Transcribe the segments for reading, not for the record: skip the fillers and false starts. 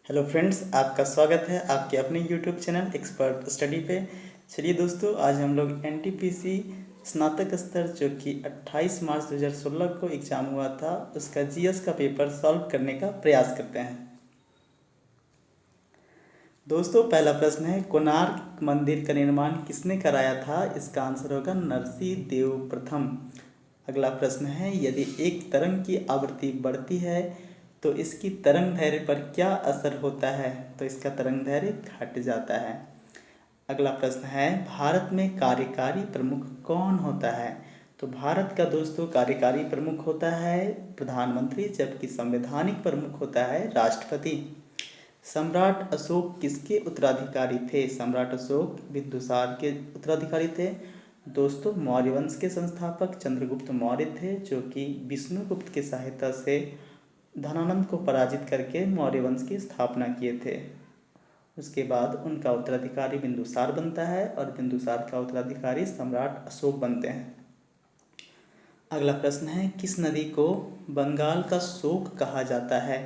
Hello friends, आपका स्वागत है आपके अपने यूट्यूब चैनल एक्सपर्ट स्टडी पे। चलिए दोस्तों, आज हम लोग एनटीपीसी स्नातक स्तर जो कि 28 मार्च 2016 को एग्ज़ाम हुआ था, उसका जीएस का पेपर सॉल्व करने का प्रयास करते हैं। दोस्तों, पहला प्रश्न है, कोणार्क मंदिर का निर्माण किसने कराया था? इसका आंसर होगा नरसिंह देव प्रथम। अगला प्रश्न है, यदि एक तरंग की आवृत्ति बढ़ती है तो इसकी तरंग दैर्घ्य पर क्या असर होता है? तो इसका तरंग दैर्घ्य घट जाता है। अगला प्रश्न है, भारत में कार्यकारी प्रमुख कौन होता है? तो भारत का दोस्तों कार्यकारी प्रमुख होता है प्रधानमंत्री, जबकि संवैधानिक प्रमुख होता है राष्ट्रपति। सम्राट अशोक किसके उत्तराधिकारी थे? सम्राट अशोक बिंदुसार के उत्तराधिकारी थे। दोस्तों, मौर्य वंश के संस्थापक चंद्रगुप्त मौर्य थे, जो कि विष्णुगुप्त की सहायता से धनानंद को पराजित करके मौर्य वंश की स्थापना किए थे। उसके बाद उनका उत्तराधिकारी बिंदुसार बनता है और बिंदुसार का उत्तराधिकारी सम्राट अशोक बनते हैं। अगला प्रश्न है, किस नदी को बंगाल का शोक कहा जाता है?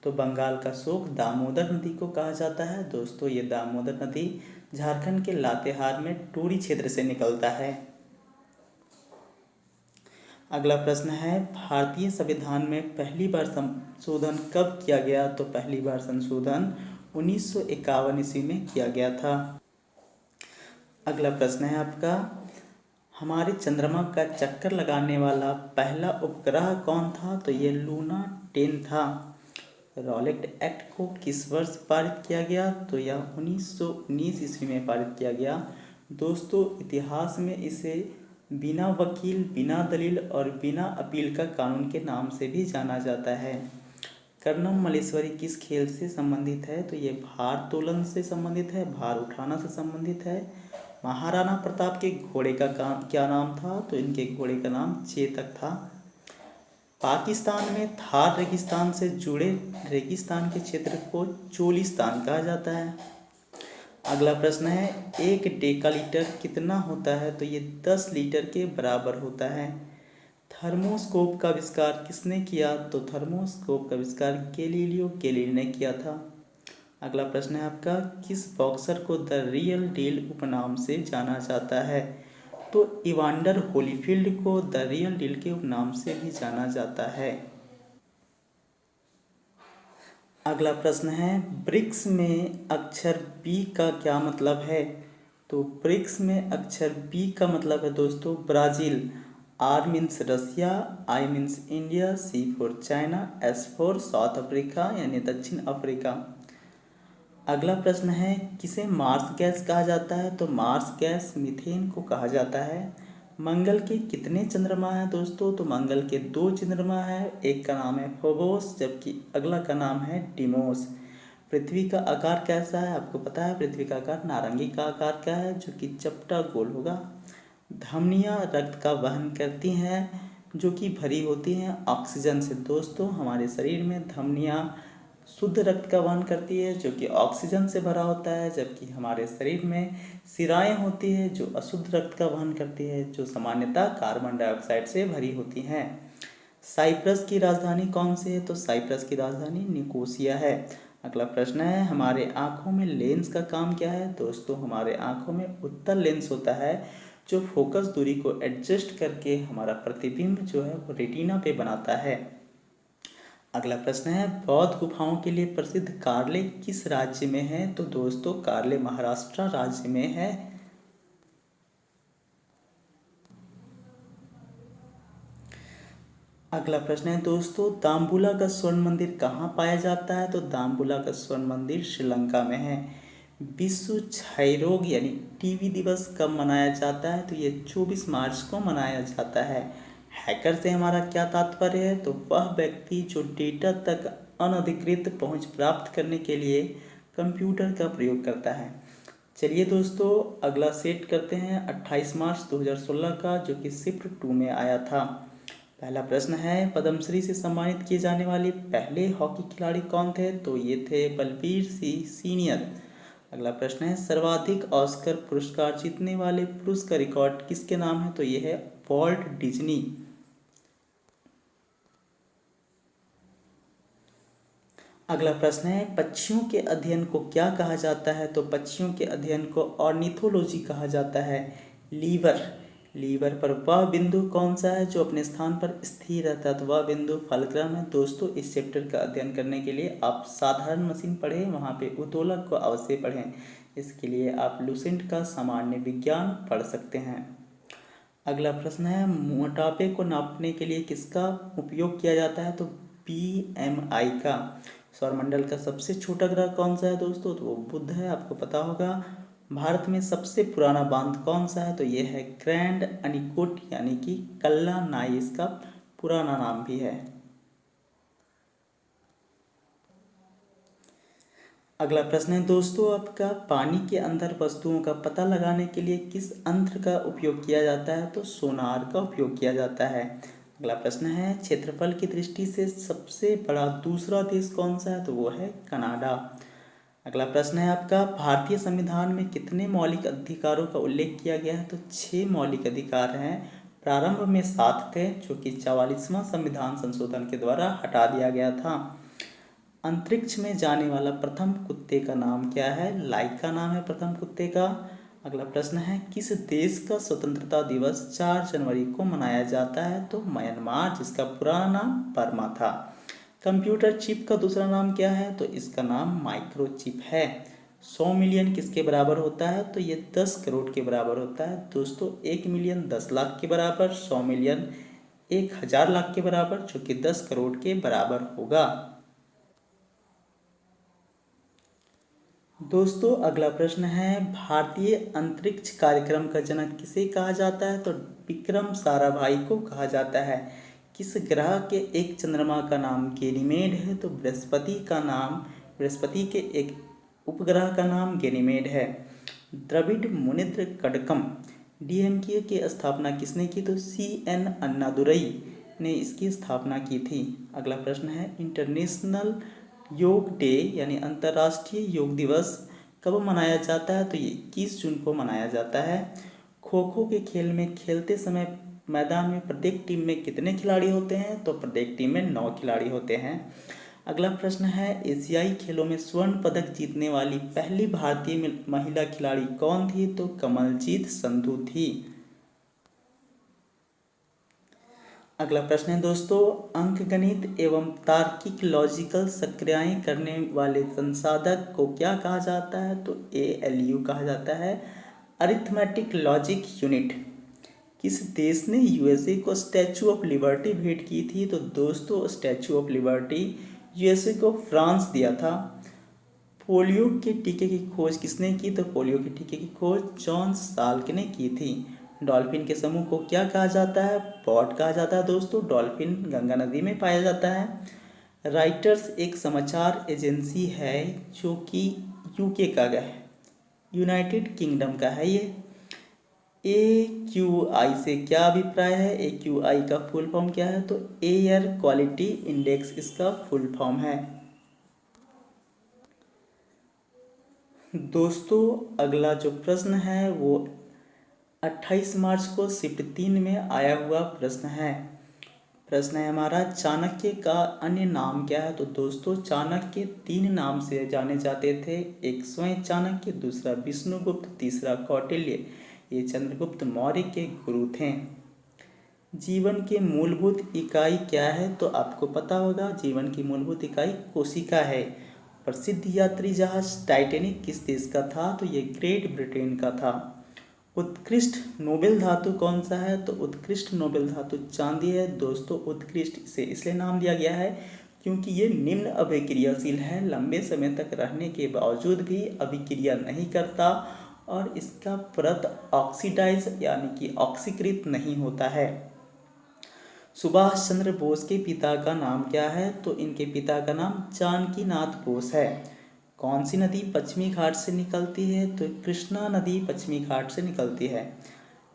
तो बंगाल का शोक दामोदर नदी को कहा जाता है। दोस्तों, ये दामोदर नदी झारखंड के लातेहार में टोरी क्षेत्र से निकलता है। अगला प्रश्न है, भारतीय संविधान में पहली बार संशोधन कब किया गया? तो पहली बार संशोधन 1951 ईस्वी में किया गया था। अगला प्रश्न है आपका, हमारे चंद्रमा का चक्कर लगाने वाला पहला उपग्रह कौन था? तो ये लूना 10 था। रॉलेट एक्ट को किस वर्ष पारित किया गया? तो यह 1919 ईस्वी में पारित किया गया। दोस्तों, इतिहास में इसे बिना वकील, बिना दलील और बिना अपील का कानून के नाम से भी जाना जाता है। कर्णम मल्लेश्वरी किस खेल से संबंधित है? तो ये भार तोलन से संबंधित है, भार उठाना से संबंधित है। महाराणा प्रताप के घोड़े का क्या नाम था? तो इनके घोड़े का नाम चेतक था। पाकिस्तान में थार रेगिस्तान से जुड़े रेगिस्तान के क्षेत्र को चोलिस्तान कहा जाता है। अगला प्रश्न है, 1 डेकालीटर कितना होता है? तो ये 10 लीटर के बराबर होता है। थर्मोस्कोप का आविष्कार किसने किया? तो थर्मोस्कोप का आविष्कार गैलीलियो गैलीली ने किया था। अगला प्रश्न है आपका, किस बॉक्सर को द रियल डील उपनाम से जाना जाता है? तो इवांडर होलीफील्ड को द रियल डील के उपनाम से भी जाना जाता है। अगला प्रश्न है, ब्रिक्स में अक्षर बी का क्या मतलब है? तो ब्रिक्स में अक्षर बी का मतलब है दोस्तों Brazil. R means Russia, I means India, C for China, S for South Africa यानी दक्षिण अफ्रीका। अगला प्रश्न है, किसे मार्स गैस कहा जाता है? तो मार्स गैस मीथेन को कहा जाता है। मंगल के कितने चंद्रमा हैं दोस्तों? तो मंगल के 2 चंद्रमा हैं। एक का नाम है फोबोस, जबकि अगला का नाम है डिमोस। पृथ्वी का आकार कैसा है? आपको पता है पृथ्वी का आकार नारंगी का आकार का है, जो कि चपटा गोल होगा। धमनियाँ रक्त का वहन करती हैं, जो कि भरी होती हैं ऑक्सीजन से। दोस्तों, हमारे शरीर में धमनियाँ शुद्ध रक्त का वहन करती है, जो कि ऑक्सीजन से भरा होता है, जबकि हमारे शरीर में शिराएं होती है जो अशुद्ध रक्त का वहन करती है, जो सामान्यतः कार्बन डाइऑक्साइड से भरी होती हैं। साइप्रस की राजधानी कौन सी है? तो साइप्रस की राजधानी निकोसिया है। अगला प्रश्न है, हमारे आँखों में लेंस का काम क्या है? दोस्तों, हमारे आँखों में उत्तल लेंस होता है, जो फोकस दूरी को एडजस्ट करके हमारा प्रतिबिंब जो है वो रेटिना पे बनाता है। अगला प्रश्न है, बौद्ध गुफाओं के लिए प्रसिद्ध कार्ले किस राज्य में है? तो दोस्तों, कार्ले महाराष्ट्र राज्य में है। अगला प्रश्न है दोस्तों, दाम्बुला का स्वर्ण मंदिर कहाँ पाया जाता है? तो दाम्बुला का स्वर्ण मंदिर श्रीलंका में है। विश्व क्षय रोग यानी टीबी दिवस कब मनाया जाता है? तो ये 24 मार्च को मनाया जाता है। हैकर से हमारा क्या तात्पर्य है? तो वह व्यक्ति जो डेटा तक अनधिकृत पहुंच प्राप्त करने के लिए कंप्यूटर का प्रयोग करता है। चलिए दोस्तों, अगला सेट करते हैं 28 मार्च 2016 का, जो कि शिफ्ट 2 में आया था। पहला प्रश्न है, पद्मश्री से सम्मानित किए जाने वाले पहले हॉकी खिलाड़ी कौन थे? तो ये थे बलबीर सिंह सीनियर। अगला प्रश्न है, सर्वाधिक ऑस्कर पुरस्कार जीतने वाले पुरुष का रिकॉर्ड किसके नाम है? तो ये है वॉल्ट डिज्नी। अगला प्रश्न है, पक्षियों के अध्ययन को क्या कहा जाता है? तो पक्षियों के अध्ययन को ऑर्निथोलॉजी कहा जाता है। लीवर, लीवर पर वह बिंदु कौन सा है जो अपने स्थान पर स्थिर रहता है? तो वह बिंदु फलक्रम है। दोस्तों, इस चैप्टर का अध्ययन करने के लिए आप साधारण मशीन पढ़ें, वहाँ पे उत्तोलक को अवश्य पढ़ें। इसके लिए आप लुसेंट का सामान्य विज्ञान पढ़ सकते हैं। अगला प्रश्न है, मोटापे को नापने के लिए किसका उपयोग किया जाता है? तो BMI का। सौरमंडल का सबसे छोटा ग्रह कौन सा है दोस्तों? तो वो बुध है, आपको पता होगा। भारत में सबसे पुराना बांध कौन सा है? तो ये है ग्रैंड अनीकोट यानी कि कल्ला नाई इसका पुराना नाम भी है। अगला प्रश्न है दोस्तों आपका, पानी के अंदर वस्तुओं का पता लगाने के लिए किस यंत्र का उपयोग किया जाता है? तो सोनार का उपयोग किया जाता है। अगला प्रश्न है, क्षेत्रफल की दृष्टि से सबसे बड़ा दूसरा देश कौन सा है? तो वो है कनाडा। अगला प्रश्न है आपका, भारतीय संविधान में कितने मौलिक अधिकारों का उल्लेख किया गया है? तो 6 मौलिक अधिकार हैं। प्रारंभ में 7 थे, जो कि 44वां संविधान संशोधन के द्वारा हटा दिया गया था। अंतरिक्ष में जाने वाला प्रथम कुत्ते का नाम क्या है? लाइका नाम है प्रथम कुत्ते का। अगला प्रश्न है, किस देश का स्वतंत्रता दिवस 4 जनवरी को मनाया जाता है? तो म्यांमार, जिसका पुराना नाम बर्मा था। कंप्यूटर चिप का दूसरा नाम क्या है? तो इसका नाम माइक्रोचिप है। 100 मिलियन किसके बराबर होता है? तो ये 10 करोड़ के बराबर होता है। दोस्तों, 1 मिलियन 10 लाख के बराबर, 100 मिलियन 1000 लाख के बराबर, जो कि 10 करोड़ के बराबर होगा। दोस्तों, अगला प्रश्न है, भारतीय अंतरिक्ष कार्यक्रम का जनक किसे कहा जाता है? तो विक्रम साराभाई को कहा जाता है। किस ग्रह के एक चंद्रमा का नाम गैनीमेड है? तो बृहस्पति के एक उपग्रह का नाम गैनीमेड है। द्रविड़ मुनित्र कड़कम DMK की स्थापना किसने की? तो CN अन्नादुरई ने इसकी स्थापना की थी। अगला प्रश्न है, इंटरनेशनल योग डे यानी अंतर्राष्ट्रीय योग दिवस कब मनाया जाता है? तो ये 21 जून को मनाया जाता है। खो खो के खेल में खेलते समय मैदान में प्रत्येक टीम में कितने खिलाड़ी होते हैं? तो प्रत्येक टीम में 9 खिलाड़ी होते हैं। अगला प्रश्न है, एशियाई खेलों में स्वर्ण पदक जीतने वाली पहली भारतीय महिला खिलाड़ी कौन थी? तो कमलजीत संधू थी। अगला प्रश्न है दोस्तों, अंकगणित एवं तार्किक लॉजिकल सक्रियाएं करने वाले संसाधक को क्या कहा जाता है? तो ALU कहा जाता है, अरिथमेटिक लॉजिक यूनिट। किस देश ने USA को स्टैचू ऑफ लिबर्टी भेंट की थी? तो दोस्तों, स्टैचू ऑफ लिबर्टी USA को फ्रांस दिया था। पोलियो के टीके की खोज किसने की? तो पोलियो के टीके की खोज जॉन साल्क ने की थी। डॉल्फिन के समूह को क्या कहा जाता है? पॉड कहा जाता है। दोस्तों, डॉल्फिन गंगा नदी में पाया जाता है। राइटर्स एक समाचार एजेंसी है जो कि UK का है, यूनाइटेड किंगडम का है। ये AQI से क्या अभिप्राय है? AQI का फुल फॉर्म क्या है? तो एयर क्वालिटी इंडेक्स इसका फुल फॉर्म है। दोस्तों, अगला जो प्रश्न है वो 28 मार्च को शिफ्ट 3 में आया हुआ प्रश्न है। प्रश्न है हमारा, चाणक्य का अन्य नाम क्या है? तो दोस्तों, चाणक्य 3 नाम से जाने जाते थे। एक स्वयं चाणक्य, दूसरा विष्णुगुप्त, तीसरा कौटिल्य। ये चंद्रगुप्त मौर्य के गुरु थे। जीवन की मूलभूत इकाई क्या है? तो आपको पता होगा, जीवन की मूलभूत इकाई कोशिका है। प्रसिद्ध यात्री जहाज टाइटैनिक किस देश का था? तो ये ग्रेट ब्रिटेन का था। उत्कृष्ट नोबेल धातु कौन सा है? तो उत्कृष्ट नोबेल धातु चांदी है। दोस्तों, उत्कृष्ट इसे इसलिए नाम दिया गया है क्योंकि ये निम्न अभिक्रियाशील है, लंबे समय तक रहने के बावजूद भी अभिक्रिया नहीं करता और इसका परत ऑक्सीडाइज यानी कि ऑक्सीकृत नहीं होता है। सुभाष चंद्र बोस के पिता का नाम क्या है? तो इनके पिता का नाम जानकीनाथ बोस है। कौन सी नदी पश्चिमी घाट से निकलती है? तो कृष्णा नदी पश्चिमी घाट से निकलती है।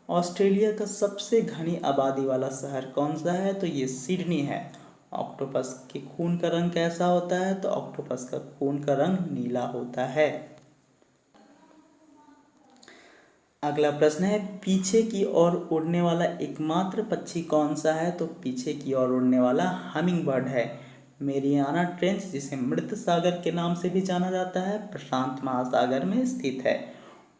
ऑस्ट्रेलिया का सबसे घनी आबादी वाला शहर कौन सा है? तो ये सिडनी है। ऑक्टोपस के खून का रंग कैसा होता है? तो ऑक्टोपस का खून का रंग नीला होता है। अगला प्रश्न है, पीछे की ओर उड़ने वाला एकमात्र पक्षी कौन सा है? तो पीछे की ओर उड़ने वाला हमिंग बर्ड है। मेरियाना ट्रेंच, जिसे मृत सागर के नाम से भी जाना जाता है, प्रशांत महासागर में स्थित है।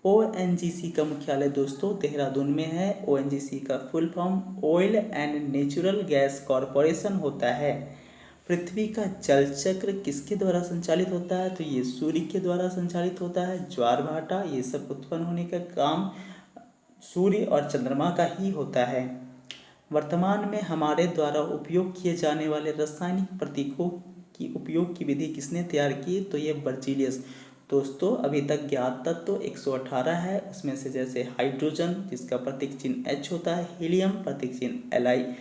ओएनजीसी का मुख्यालय दोस्तों देहरादून में है। ओएनजीसी का full form oil and natural gas corporation होता है। पृथ्वी का जल चक्र किसके द्वारा संचालित होता है? तो ये सूर्य के द्वारा संचालित होता है। ज्वार भाटा ये सब उत्पन्न होने का काम सूर्य और चंद्रमा का ही होता है। वर्तमान में हमारे द्वारा उपयोग किए जाने वाले रासायनिक प्रतीकों की उपयोग की विधि किसने तैयार की? तो ये बर्जीलियस। दोस्तों अभी तक ज्ञात तत्व 118 है। उसमें से जैसे हाइड्रोजन जिसका प्रतीक चिन्ह H होता है, हीलियम प्रतीक चिन्ह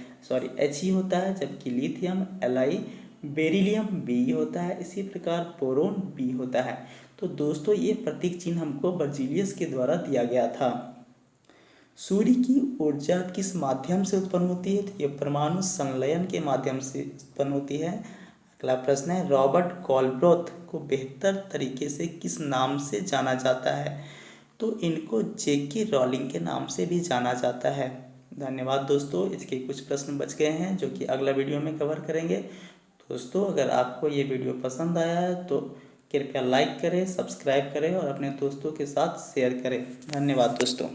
He होता है, जबकि लिथियम Li, बेरिलियम Be होता है, इसी प्रकार बोरोन B होता है। तो दोस्तों ये प्रतीक चिन्ह हमको बर्जीलियस के द्वारा दिया गया था। सूर्य की ऊर्जा किस माध्यम से उत्पन्न होती है? तो ये परमाणु संलयन के माध्यम से उत्पन्न होती है। अगला प्रश्न है, रॉबर्ट गॉलब्रोथ को बेहतर तरीके से किस नाम से जाना जाता है? तो इनको जेके रॉलिंग के नाम से भी जाना जाता है। धन्यवाद दोस्तों। इसके कुछ प्रश्न बच गए हैं जो कि अगला वीडियो में कवर करेंगे। दोस्तों अगर आपको ये वीडियो पसंद आया है तो कृपया लाइक करें, सब्सक्राइब करें और अपने दोस्तों के साथ शेयर करें। धन्यवाद दोस्तों।